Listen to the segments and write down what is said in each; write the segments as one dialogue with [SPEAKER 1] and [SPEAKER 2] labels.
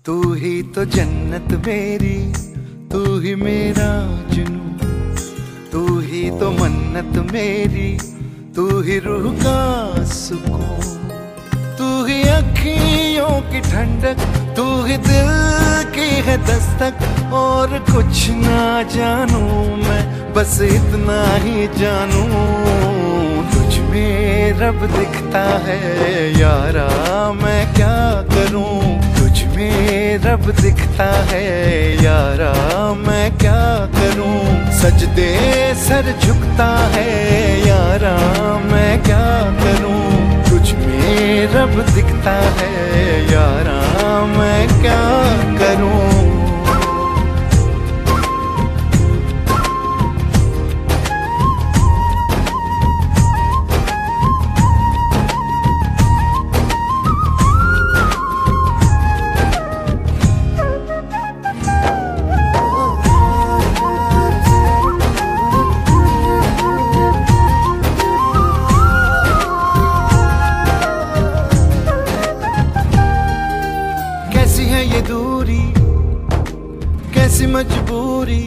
[SPEAKER 1] तू ही तो जन्नत मेरी, तू ही मेरा जुनून, तू ही तो मन्नत मेरी, तू ही रूह का सुकून, तू ही अखियों की ठंडक, तू ही दिल की है दस्तक। और कुछ ना जानू मैं, बस इतना ही जानू, तुझ में रब दिखता है यारा, मैं क्या करूं। तुझ में रब दिखता है यारा, मैं क्या करूं। सजदे सर झुकता है यारा, मैं क्या करूं। तुझ में रब दिखता है यारा, मैं क्या करूं। कैसी है ये दूरी, कैसी मजबूरी,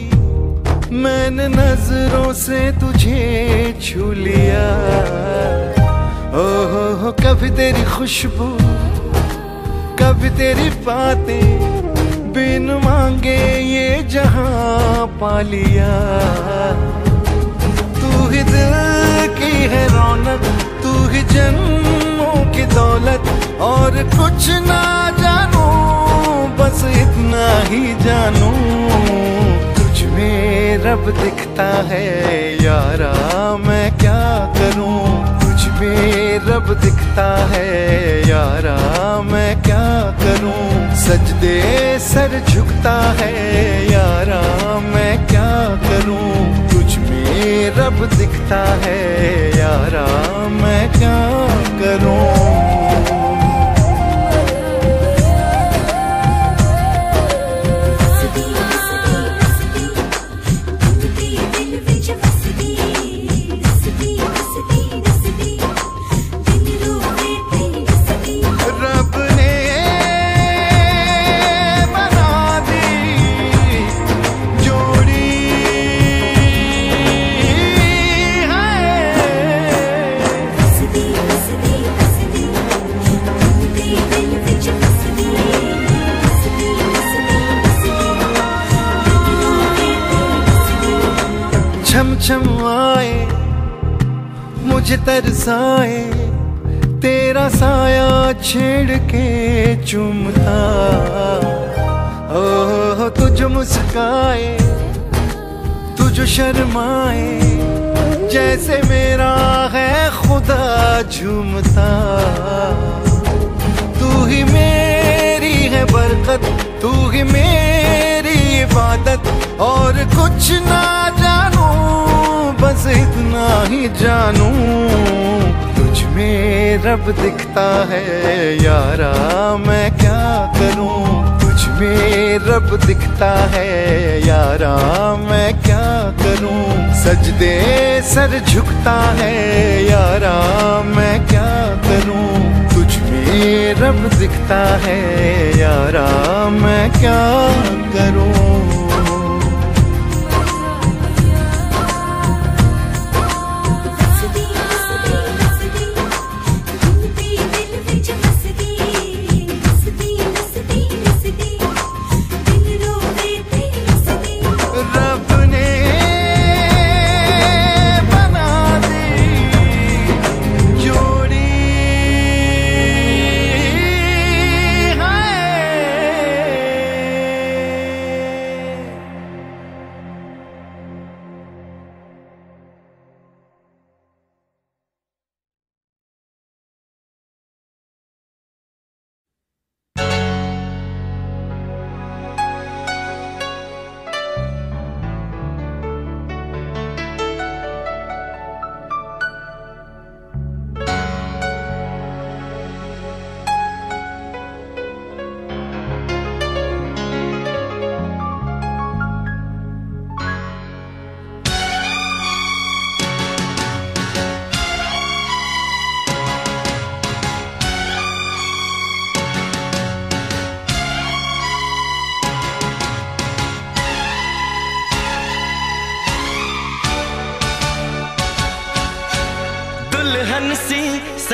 [SPEAKER 1] मैंने नजरों से तुझे छू लिया। ओहो कभी तेरी खुशबू, कभी तेरी बातें, बिन मांगे ये जहां पा लिया। तू ही दिल की है रौनक, तू ही जन्मों की दौलत, और कुछ ना जानू, बस इतना ही जानू, तुझ में रब दिखता है यारा, मैं क्या करूं। तुझ में रब दिखता है यारा, मैं क्या करूं। सजदे सर झुकता है यारा, मैं क्या करूं। तुझ में रब दिखता है यारा, मैं क्या करूं। छम छम आए मुझे तरसाए, तेरा साया छेड़ के चूमता। ओह तुझ मुस्काए, तुझ शर्माए, जैसे मेरा है खुदा झूमता। तू ही मेरी है बरकत, तू ही मेरी इबादत, और कुछ ना जानू, बस इतना ही जानू, तुझ में रब दिखता है यारा, मैं क्या करूं। तुझ में रब दिखता है यारा, मैं क्या करूं। सजदे सर झुकता है यारा, मैं क्या करूं। तुझ में रब दिखता है यारा, मैं क्या करूं।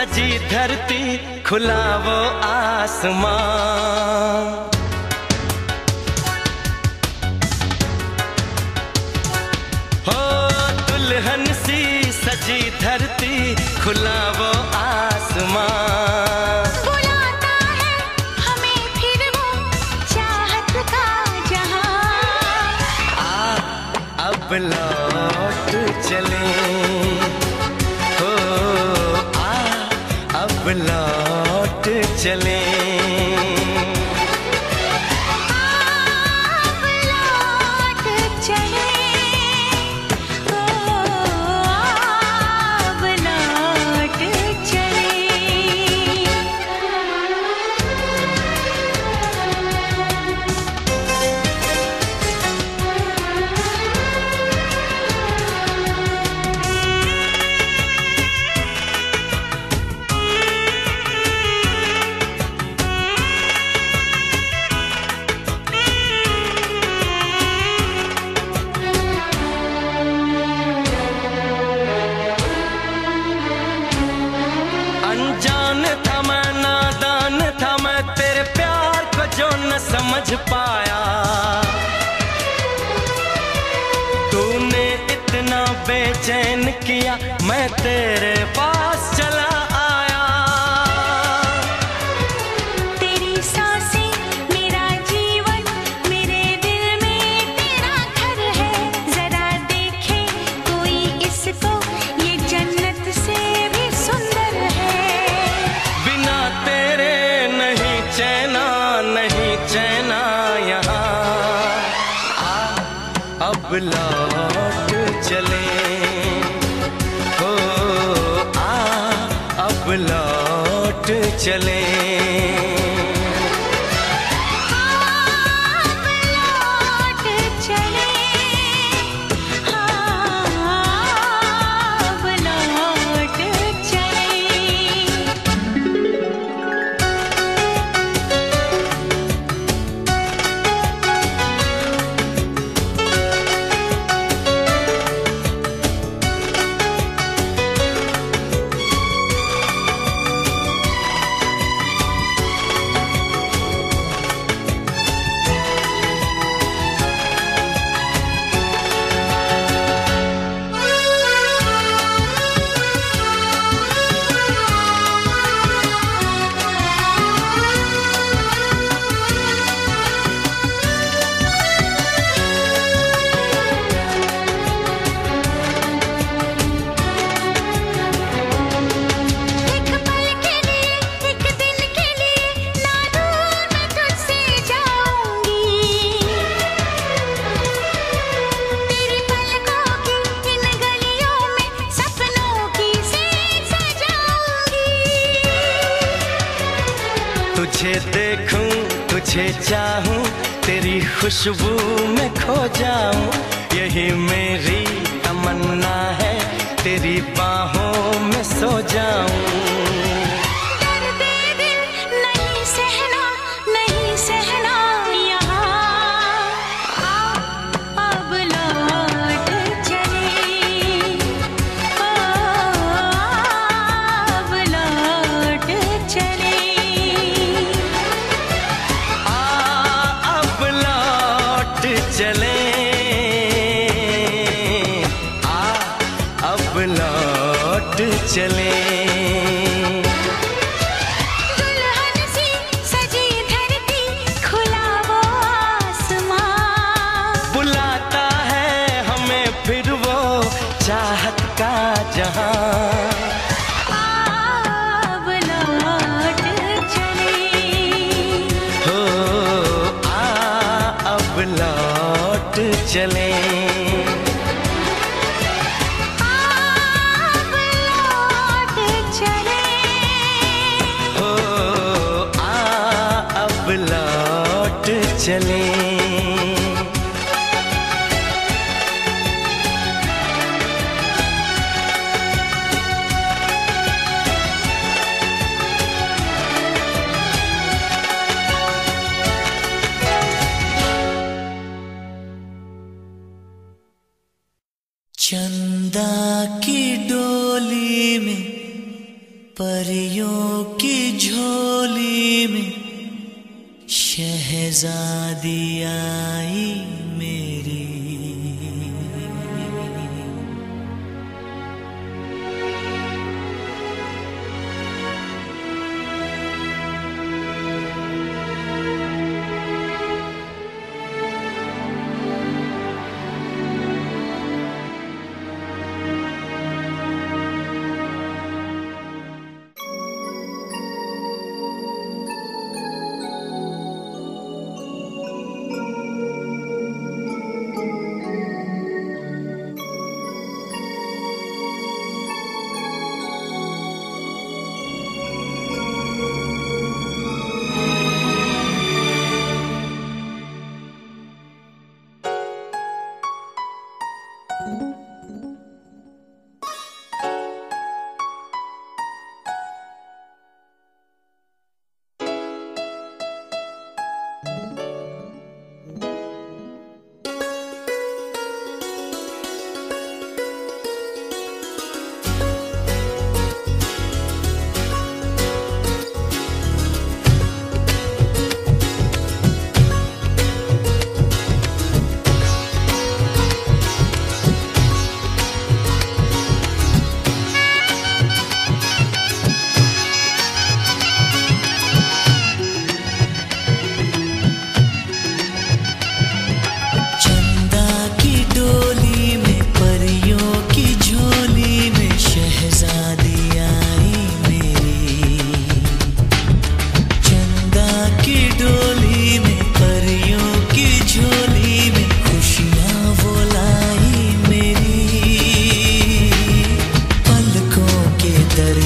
[SPEAKER 2] सजी धरती खुला वो आसमां। हो दुल्हन सी सजी धरती खुला वो आसमां।
[SPEAKER 3] बुलाता है हमें फिर वो चाहत का जहां।
[SPEAKER 2] अब लौट चले, हो अब लौट चले।
[SPEAKER 3] अब लौट चले, अब लौट चले।
[SPEAKER 2] अनजान था मैं, नादान था मैं, तेरे प्यार को जो न समझ पाया। तूने इतना बेचैन किया, मैं तेरे पास चला आया।
[SPEAKER 3] तेरी सांसें मेरा जीवन, मेरे दिल में तेरा घर है। जरा देखे कोई इसको, ये जन्नत से भी सुंदर है।
[SPEAKER 2] बिना तेरे नहीं चैना, नहीं चैना यहाँ। अब लौट चले, हो अब लौट चले।
[SPEAKER 3] अब लौट चले, अब लौट चले। एक पल के लिए, एक दिन के लिए, ना दूर मैं तुझसे जाऊंगी। तेरी पलकों की इन गलियों में सपनों की सेज सजाऊंगी।
[SPEAKER 2] तुझे देखूं, तुझे चाहूं, तेरी खुशबू में खो जाऊं। यही मेरी तमन्ना है, तेरी बाहों में सो जाऊं।
[SPEAKER 3] दर्द दिल नहीं सहना, नहीं सहना यहाँ। अब लौट चले, अब लौट चले।
[SPEAKER 2] अब लौट चले, अब लौट चले।
[SPEAKER 3] दुल्हन सी सजी धरती खुला वो आसमां।
[SPEAKER 2] बुलाता है हमें फिर वो चाहत का जहां।
[SPEAKER 3] अब लौट चले,
[SPEAKER 2] हो अब लौट चले।
[SPEAKER 3] अब लौट चले।
[SPEAKER 2] हो अब लौट चले।
[SPEAKER 1] चंदा की डोली में
[SPEAKER 4] परियों की झोली में शहजादी आई मेरी।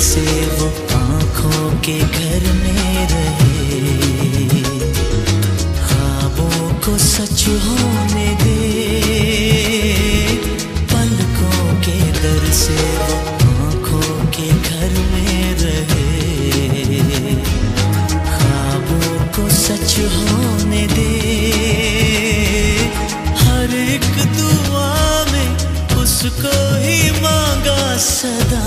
[SPEAKER 4] से वो आँखों के घर में रहे, ख्वाबों को सच होने दे। पलकों के दर से वो आँखों के घर में रहे, ख्वाबों को सच होने दे। हर एक दुआ में उसको ही मांगा सदा,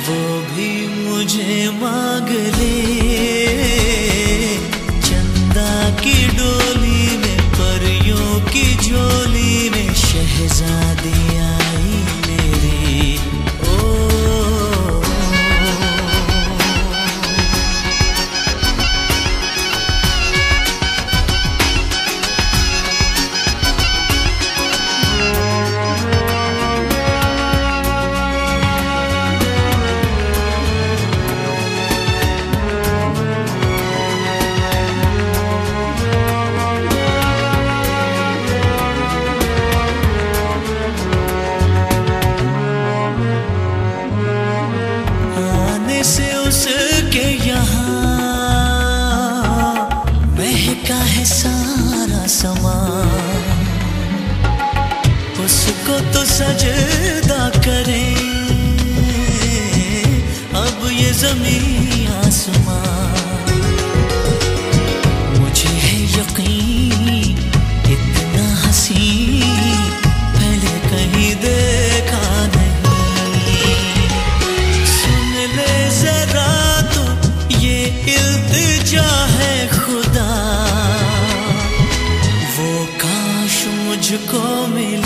[SPEAKER 4] वो भी मुझे मांग ले। चंदा की डोली में परियों की झोली में शहजादी आई मेरी। ओ से उसके यहाँ महका है सारा समा, उसको तो सजदा करें अब ये ज़मीन आसमां। मुझे है यकीन इतना हसीन पहले कहीं देखा नहीं। इल्तिजा है खुदा, वो काश मुझको मिले।